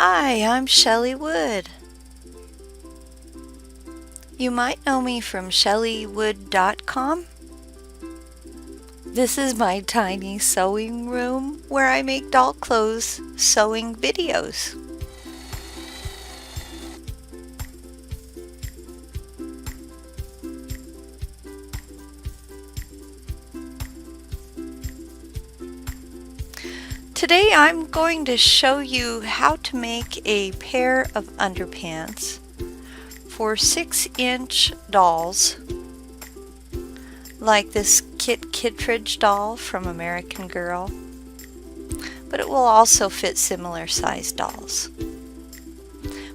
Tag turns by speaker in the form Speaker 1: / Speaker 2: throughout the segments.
Speaker 1: Hi, I'm Shelley Wood. You might know me from shelleywood.com. This is my tiny sewing room where I make doll clothes sewing videos. Today I'm going to show you how to make a pair of underpants for 6-inch dolls like this Kit Kittredge doll from American Girl, but it will also fit similar sized dolls.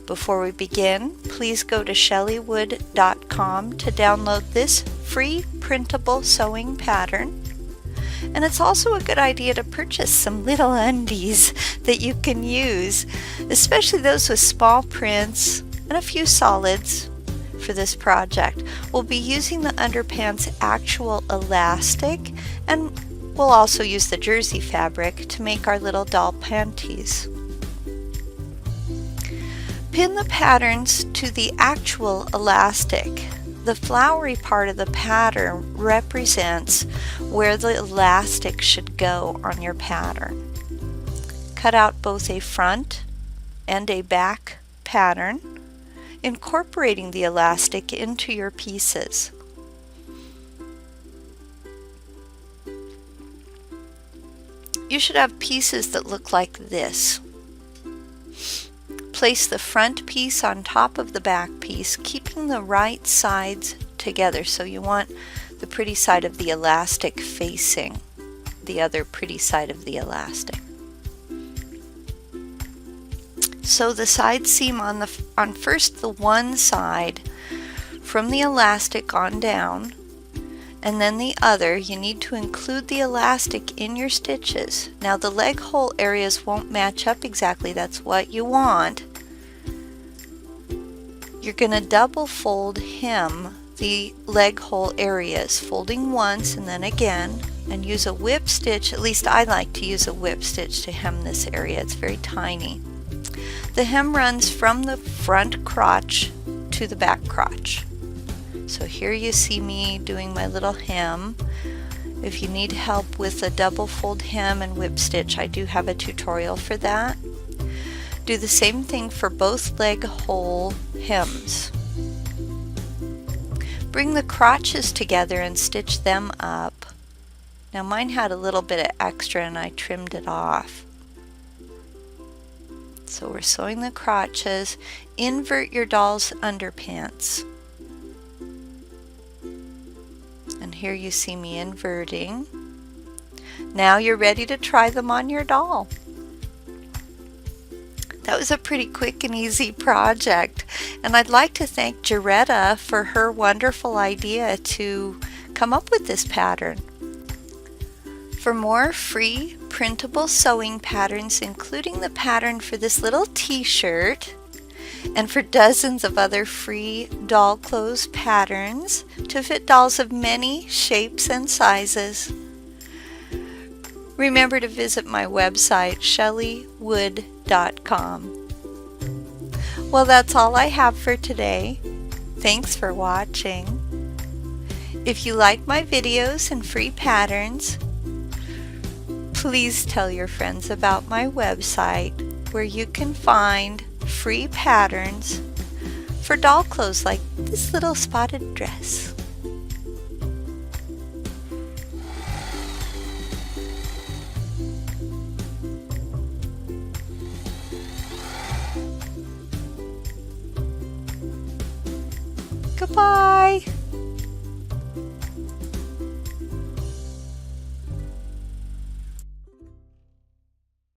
Speaker 1: Before we begin, please go to shelleywood.com to download this free printable sewing pattern. And it's also a good idea to purchase some little undies that you can use, especially those with small prints and a few solids for this project. We'll be using the underpants actual elastic, and we'll also use the jersey fabric to make our little doll panties. Pin the patterns to the actual elastic. The flowery part of the pattern represents where the elastic should go on your pattern. Cut out both a front and a back pattern, incorporating the elastic into your pieces. You should have pieces that look like this. Place the front piece on top of the back piece, keeping the right sides together. So you want the pretty side of the elastic facing the other pretty side of the elastic. Sew the side seam on first the one side from the elastic on down, and then the other. You need to include the elastic in your stitches. Now the leg hole areas won't match up exactly. That's what you want. You're going to double fold hem the leg hole areas, folding once and then again, and use a whip stitch. At least I like to use a whip stitch to hem this area. It's very tiny. The hem runs from the front crotch to the back crotch. So here you see me doing my little hem. If you need help with a double fold hem and whip stitch, I do have a tutorial for that. Do the same thing for both leg hole hems. Bring the crotches together and stitch them up. Now mine had a little bit of extra and I trimmed it off. So we're sewing the crotches. Invert your doll's underpants. And here you see me inverting. Now you're ready to try them on your doll. That was a pretty quick and easy project, and I'd like to thank Jaretta for her wonderful idea to come up with this pattern. For more free printable sewing patterns, including the pattern for this little t-shirt, and for dozens of other free doll clothes patterns to fit dolls of many shapes and sizes, remember to visit my website, shelleywood.com. Well, that's all I have for today. Thanks for watching. If you like my videos and free patterns, please tell your friends about my website where you can find free patterns for doll clothes like this little spotted dress. Goodbye.